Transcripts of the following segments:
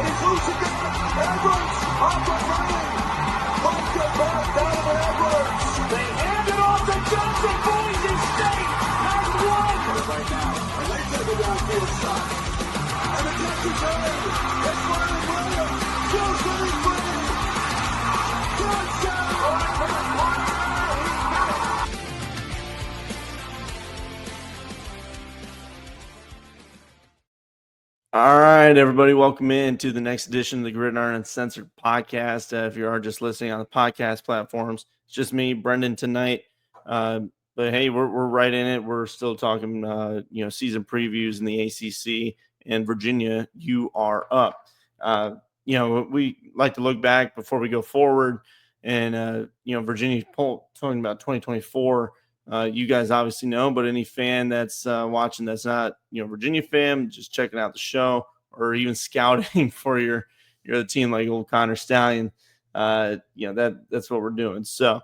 And he's loose again. Edwards off the running. Punched it back down to Edwards. They hand it off to Johnson. Boise State has won. Right now. And they take a downfield shot. And the catch is made. It's Vernon Williams. Still sitting free. Touchdown. All right, everybody, welcome in to the next edition of the Gridiron Uncensored podcast. If you are just listening on the podcast platforms, it's just me, Brendan, tonight. But hey, we're right in it. We're still talking, season previews in the ACC, and Virginia, you are up. We like to look back before we go forward, and Virginia talking about 2024. You guys obviously know, but any fan that's watching that's not, Virginia fan, just checking out the show or even scouting for your other team like old Connor Stallion, that's what we're doing. So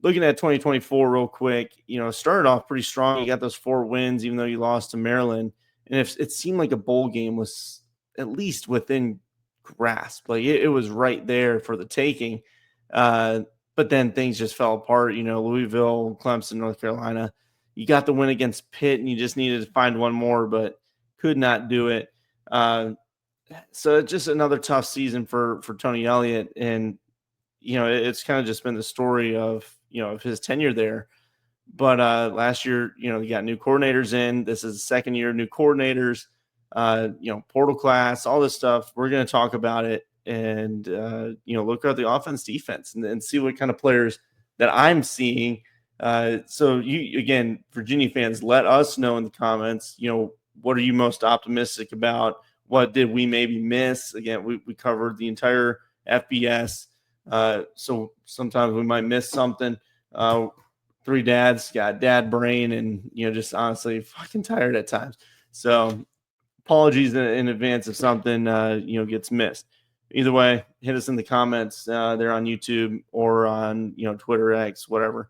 looking at 2024 real quick, started off pretty strong. You got those 4 wins, even though you lost to Maryland. And if it seemed like a bowl game was at least within grasp, like it was right there for the taking. But then things just fell apart. Louisville, Clemson, North Carolina. You got the win against Pitt, and you just needed to find one more, but could not do it. So just another tough season for Tony Elliott. And, it's kind of just been the story of his tenure there. But last year, you got new coordinators in. This is the second year of new coordinators, portal class, all this stuff. We're going to talk about it. And, look at the offense, defense, and see what kind of players that I'm seeing. So you, again, Virginia fans, let us know in the comments, what are you most optimistic about? What did we maybe miss? Again, we covered the entire FBS. So sometimes we might miss something. 3 dads got dad brain and, just honestly fucking tired at times. So apologies in advance if something, gets missed. Either way, hit us in the comments there on YouTube or on, Twitter, X, whatever.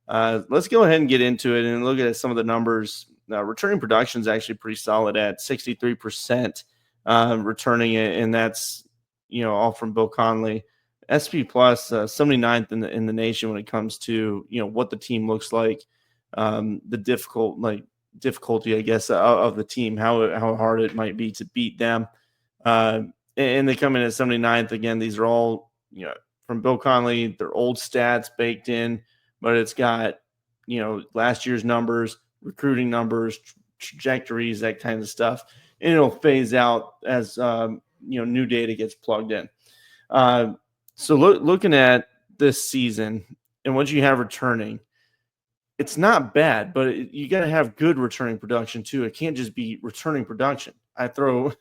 Let's go ahead and get into it and look at some of the numbers. Returning production is actually pretty solid at 63% returning it, and that's, all from Bill Conley. SP plus 79th in the nation when it comes to, what the team looks like, the difficulty, I guess, of the team, how hard it might be to beat them. And they come in at 79th. Again, these are all, from Bill Conley, they're old stats baked in, but it's got, last year's numbers, recruiting numbers, trajectories, that kind of stuff. And it'll phase out as, new data gets plugged in. So looking at this season and what you have returning, it's not bad, but you got to have good returning production too. It can't just be returning production. I throw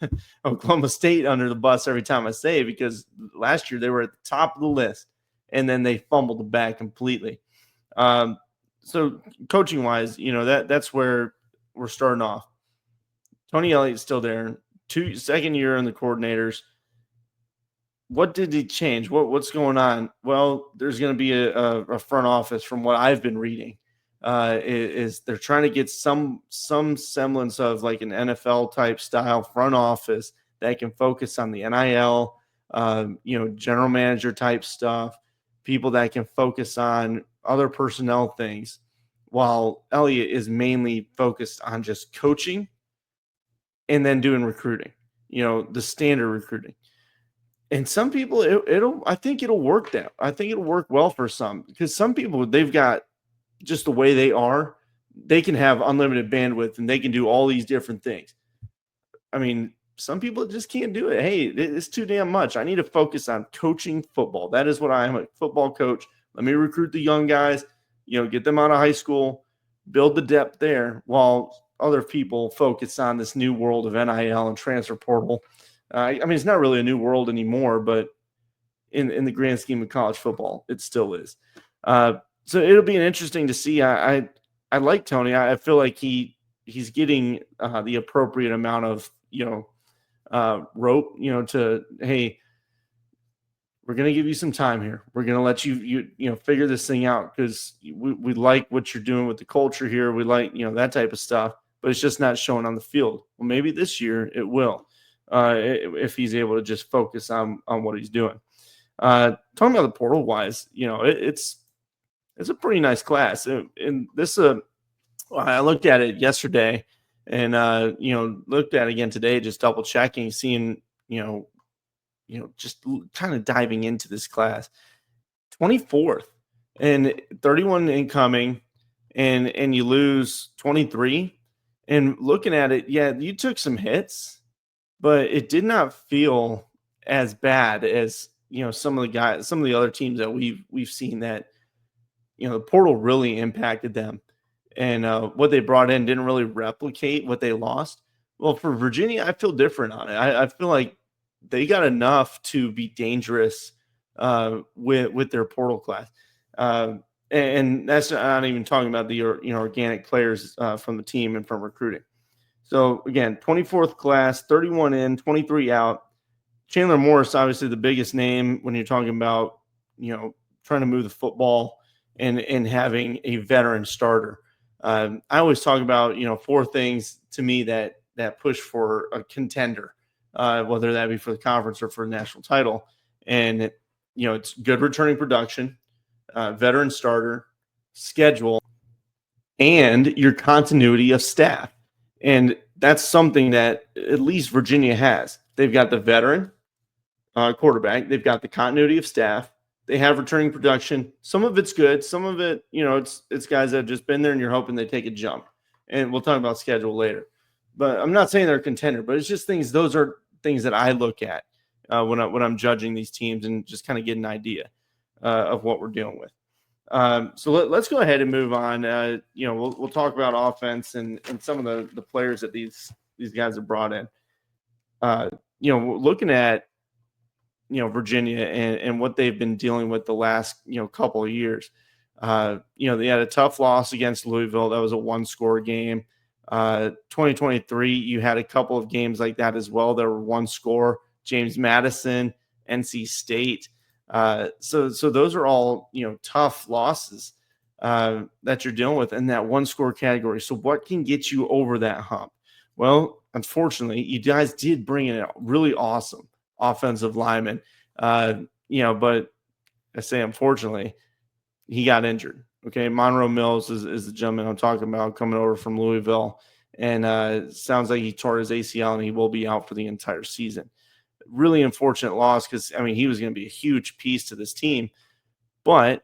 Oklahoma State under the bus every time I say it because last year they were at the top of the list and then they fumbled the bag completely. So coaching wise, that's where we're starting off. Tony Elliott's still there. Second year in the coordinators. What did he change? What's going on? Well, there's going to be a front office from what I've been reading. Is they're trying to get some semblance of like an NFL type style front office that can focus on the NIL, general manager type stuff, people that can focus on other personnel things, while Elliott is mainly focused on just coaching and then doing recruiting, the standard recruiting. And some people, I think it'll work I think it'll work well for some, because some people, they've got just the way they are, they can have unlimited bandwidth and they can do all these different things. I mean, some people just can't do it. Hey, it's too damn much. I need to focus on coaching football. That is what I am, a football coach. Let me recruit the young guys, get them out of high school, build the depth there, while other people focus on this new world of NIL and transfer portal. It's not really a new world anymore, but in the grand scheme of college football, it still is. So it'll be interesting to see. I like Tony. I feel like he's getting the appropriate amount of rope. To, hey, we're gonna give you some time here. We're gonna let you figure this thing out, because we like what you're doing with the culture here. We like that type of stuff, but it's just not showing on the field. Well, maybe this year it will. if he's able to just focus on what he's doing. Talking about the portal wise, it's a pretty nice class. And this I looked at it yesterday, and looked at it again today, just double checking, seeing just kind of diving into this class. 24th and 31 incoming, and you lose 23. And looking at it, yeah, you took some hits, but it did not feel as bad as some of the other teams that we've seen that the portal really impacted them, and what they brought in didn't really replicate what they lost. Well, for Virginia, I feel different on it. I feel like they got enough to be dangerous with their portal class, and that's not even talking about the organic players from the team and from recruiting. So again, 24th class, 31 in, 23 out. Chandler Morris, obviously the biggest name when you're talking about trying to move the football and having a veteran starter. I always talk about four things to me that push for a contender, whether that be for the conference or for a national title. And it's good returning production, veteran starter, schedule, and your continuity of staff. And that's something that at least Virginia has. They've got the veteran quarterback. They've got the continuity of staff. They have returning production. Some of it's good. Some of it, it's guys that have just been there and you're hoping they take a jump. And we'll talk about schedule later. But I'm not saying they're a contender, but it's just things. Those are things that I look at when I'm judging these teams and just kind of get an idea of what we're dealing with. So let's go ahead and move on. We'll talk about offense and some of the players that these guys have brought in. Looking at Virginia and what they've been dealing with the last couple of years. They had a tough loss against Louisville. That was a 1-score game. 2023, you had a couple of games like that as well. There were 1-score. James Madison, NC State. So those are all tough losses that you're dealing with in that 1-score category. So what can get you over that hump? Well, unfortunately, you guys did bring in a really awesome offensive lineman, but I say unfortunately, he got injured. Okay, Monroe Mills is the gentleman I'm talking about, coming over from Louisville, and sounds like he tore his ACL and he will be out for the entire season. Really unfortunate loss because he was going to be a huge piece to this team, but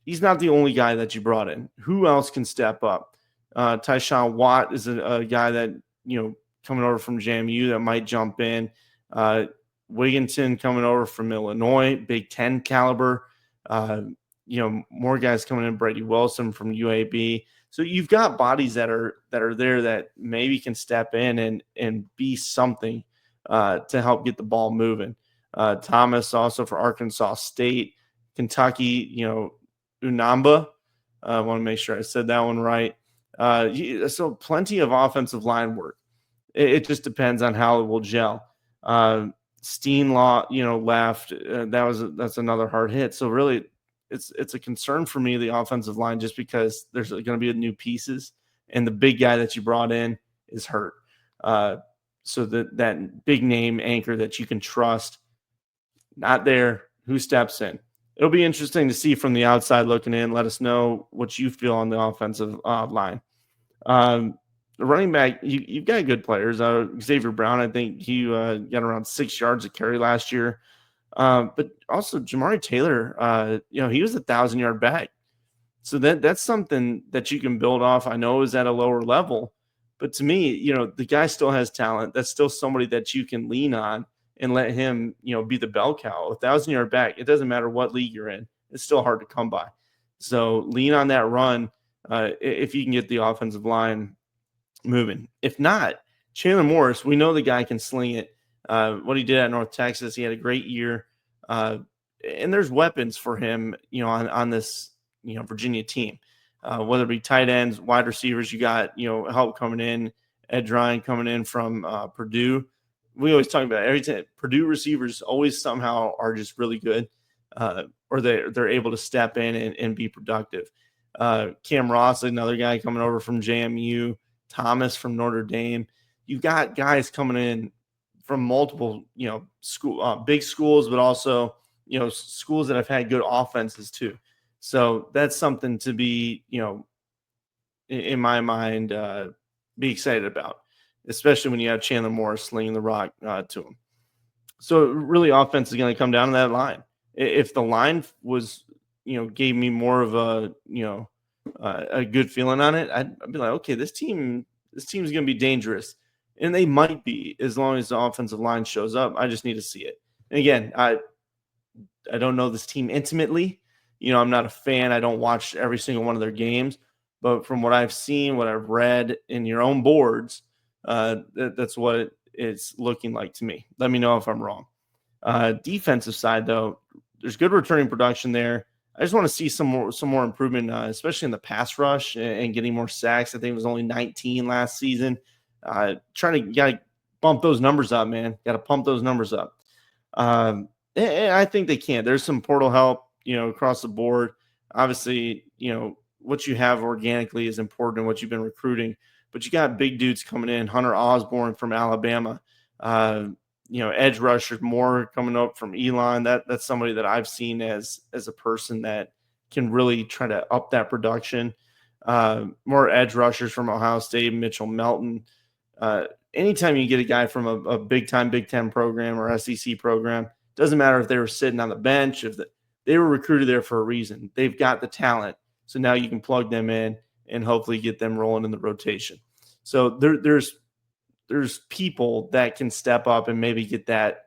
he's not the only guy that you brought in. Who else can step up? Tyshawn Watt is a guy that coming over from JMU that might jump in. Wigginton coming over from Illinois, Big Ten caliber. More guys coming in. Brady Wilson from UAB. So you've got bodies that are there that maybe can step in and be something to help get the ball moving. Thomas also for Arkansas State, Kentucky. Unamba. I want to make sure I said that one right. So plenty of offensive line work. It just depends on how it will gel. Steenlaw, left. That's another hard hit. So really, it's a concern for me, the offensive line, just because there's going to be new pieces, and the big guy that you brought in is hurt. So that big name anchor that you can trust, not there. Who steps in? It'll be interesting to see from the outside looking in. Let us know what you feel on the offensive line. The running back, you've got good players. Xavier Brown, I think he got around 6 yards a carry last year. But also Jamari Taylor, he was 1,000-yard back. So that's something that you can build off. I know is at a lower level, but to me, the guy still has talent. That's still somebody that you can lean on and let him, be the bell cow. 1,000-yard back, it doesn't matter what league you're in. It's still hard to come by. So lean on that run if you can get the offensive line moving. If not, Chandler Morris, we know the guy can sling it. What he did at North Texas, he had a great year. And there's weapons for him, on this, Virginia team. Whether it be tight ends, wide receivers, you got, help coming in, Ed Ryan coming in from Purdue. We always talk about every time Purdue receivers always somehow are just really good, or they're able to step in and be productive. Cam Ross, another guy coming over from JMU, Thomas from Notre Dame. You've got guys coming in from multiple, big schools, but also, schools that have had good offenses too. So that's something to be, in my mind, be excited about, especially when you have Chandler Morris slinging the rock to him. So really, offense is going to come down to that line. If the line was, gave me more of a, a good feeling on it, I'd be like, okay, this team's going to be dangerous, and they might be as long as the offensive line shows up. I just need to see it. And again, I don't know this team intimately. I'm not a fan. I don't watch every single one of their games, but from what I've seen, what I've read in your own boards, that's what it's looking like to me. Let me know if I'm wrong. Defensive side, though, there's good returning production there. I just want to see some more improvement, especially in the pass rush and getting more sacks. I think it was only 19 last season. Got to bump those numbers up, man. Got to pump those numbers up. And I think they can. There's some portal help, across the board. Obviously, what you have organically is important in what you've been recruiting, but you got big dudes coming in. Hunter Osborne from Alabama, edge rusher more coming up from Elon. That's somebody that I've seen as a person that can really try to up that production. More edge rushers from Ohio State, Mitchell Melton. Anytime you get a guy from a big time Big Ten program or SEC program, doesn't matter if they were sitting on the bench, they were recruited there for a reason. They've got the talent. So now you can plug them in and hopefully get them rolling in the rotation. So there's people that can step up and maybe get that,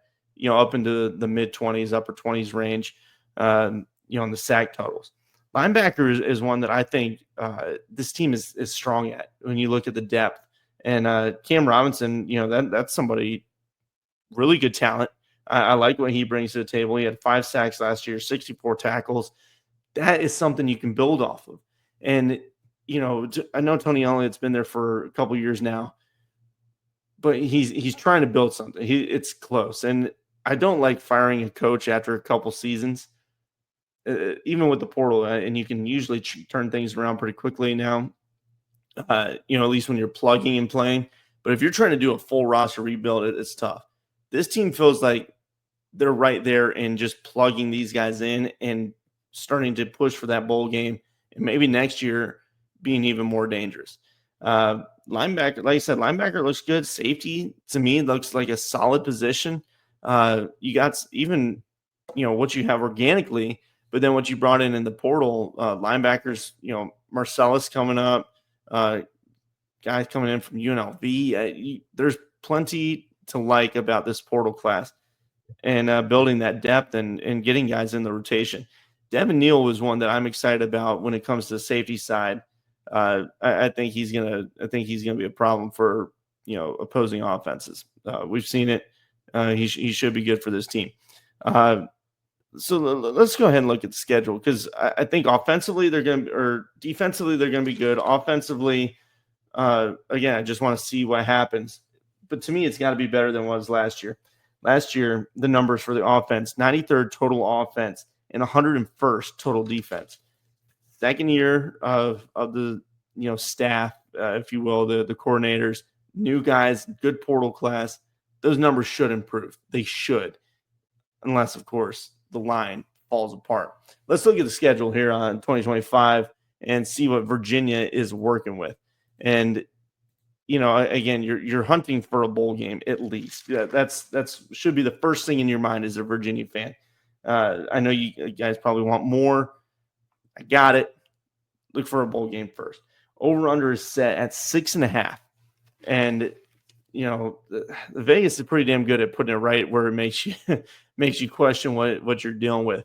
up into the mid-20s, upper 20s range, in the sack totals. Linebacker is one that I think this team is strong at when you look at the depth. And Cam Robinson, that's somebody really good talent. I like what he brings to the table. He had 5 sacks last year, 64 tackles. That is something you can build off of. And, I know Tony Elliott's been there for a couple years now, but he's trying to build something. It's close. And I don't like firing a coach after a couple seasons, even with the portal. And you can usually turn things around pretty quickly now, at least when you're plugging and playing. But if you're trying to do a full roster rebuild, it's tough. This team feels like they're right there and just plugging these guys in and starting to push for that bowl game, and maybe next year being even more dangerous. Linebacker, like I said, linebacker looks good. Safety, to me, looks like a solid position. You got even, what you have organically, but then what you brought in the portal, linebackers, Marcellus coming up, guys coming in from UNLV. There's plenty to like about this portal class, and building that depth and getting guys in the rotation. Devin Neal was one that I'm excited about when it comes to the safety side. I think he's gonna be a problem for opposing offenses. We've seen it. He should be good for this team. So let's go ahead and look at the schedule, because I think offensively defensively they're gonna be good. Offensively, again, I just want to see what happens. But to me, it's got to be better than it was last year. Last year, the numbers for the offense: 93rd total offense and 101st total defense. Second year of the staff, if you will, the coordinators, new guys, good portal class. Those numbers should improve. They should, unless of course the line falls apart. Let's look at the schedule here on 2025 and see what Virginia is working with. And again, you're hunting for a bowl game at least. Yeah, that's should be the first thing in your mind as a Virginia fan. I know you guys probably want more. I got it. Look for a bowl game first. Over under is set at 6.5, and the Vegas is pretty damn good at putting it right where it makes you question what you're dealing with.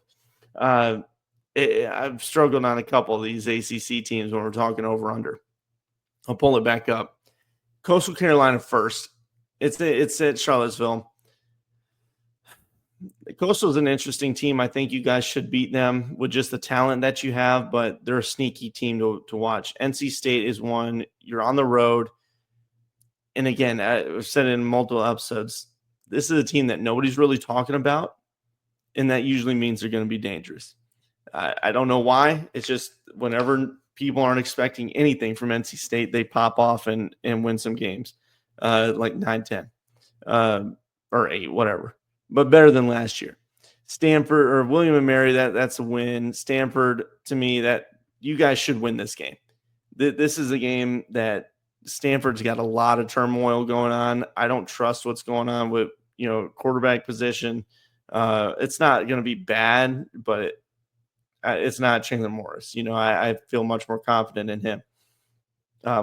I've struggled on a couple of these ACC teams when we're talking over under. I'll pull it back up. Coastal Carolina first. It's at Charlottesville. Coastal is an interesting team. I think you guys should beat them with just the talent that you have, but they're a sneaky team to watch. NC State is one. You're on the road. And again, I've said it in multiple episodes, this is a team that nobody's really talking about, and that usually means they're going to be dangerous. I don't know why. It's just whenever people aren't expecting anything from NC State, they pop off and win some games, like 9-10. or 8, whatever, but better than last year. Stanford or William and Mary, that's a win. Stanford, to me, that you guys should win this game. This is a game that Stanford's got a lot of turmoil going on. I don't trust what's going on with quarterback position. It's not going to be bad, but it's not Chandler Morris. I feel much more confident in him.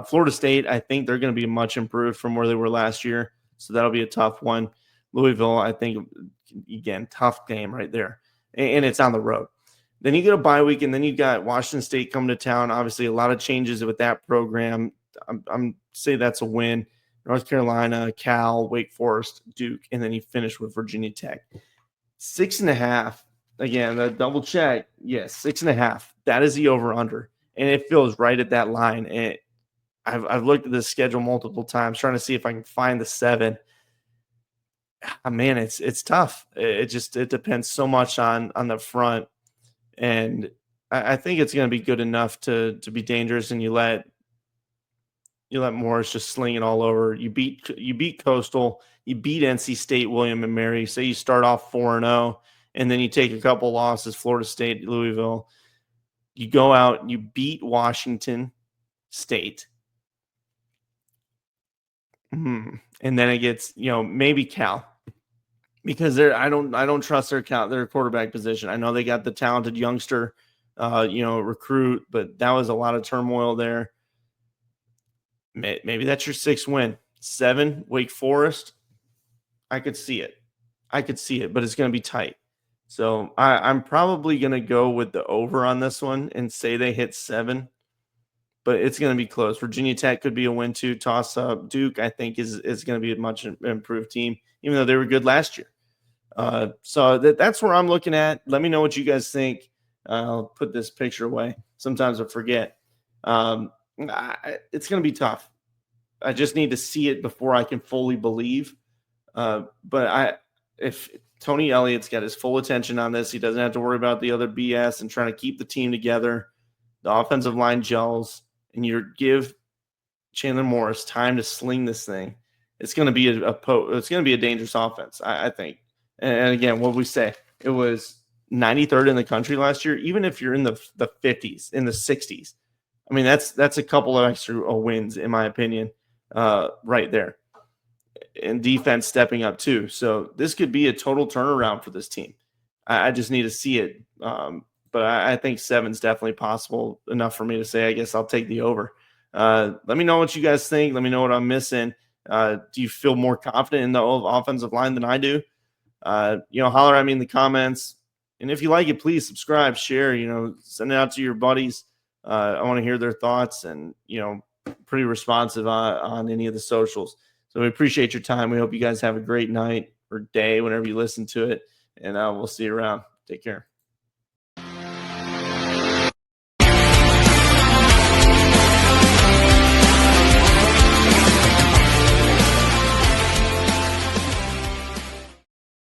Florida State, I think they're going to be much improved from where they were last year, so that'll be a tough one. Louisville, I think, again, tough game right there, and it's on the road. Then you get a bye week, and then you got Washington State coming to town. Obviously, a lot of changes with that program. I'm say that's a win. North Carolina, Cal, Wake Forest, Duke, and then you finish with Virginia Tech. 6.5. Again, the double check. Yes, 6.5. That is the over/under, and it feels right at that line. And I've looked at this schedule multiple times, trying to see if I can find the 7. Man, it's tough. It depends so much on the front, and I think it's going to be good enough to be dangerous. And you let Morris just sling it all over. You beat Coastal, you beat NC State, William and Mary. Say you start off 4-0, and then you take a couple losses, Florida State, Louisville. You go out, you beat Washington State. And then it gets, maybe Cal, because I don't trust their quarterback position. I know they got the talented youngster, recruit, but that was a lot of turmoil there. Maybe that's your 6th win. 7, Wake Forest. I could see it, but it's going to be tight. So I'm probably going to go with the over on this one and say they hit 7. But it's going to be close. Virginia Tech could be a win too. Toss up. Duke, I think, is going to be a much improved team, even though they were good last year. So that's where I'm looking at. Let me know what you guys think. I'll put this picture away. Sometimes I forget. It's going to be tough. I just need to see it before I can fully believe. But if Tony Elliott's got his full attention on this, he doesn't have to worry about the other BS and trying to keep the team together. The offensive line gels, and you give Chandler Morris time to sling this thing. It's going to be a dangerous offense, I think. And again, what we say, it was 93rd in the country last year. Even if you're in the 50s, in the 60s, I mean that's a couple of extra wins in my opinion, right there. And defense stepping up too. So this could be a total turnaround for this team. I just need to see it. But I think 7's definitely possible enough for me to say, I guess I'll take the over. Let me know what you guys think. Let me know what I'm missing. Do you feel more confident in the offensive line than I do? Holler at me in the comments. And if you like it, please subscribe, share, send it out to your buddies. I want to hear their thoughts and, pretty responsive on any of the socials. So we appreciate your time. We hope you guys have a great night or day whenever you listen to it. And we'll see you around. Take care.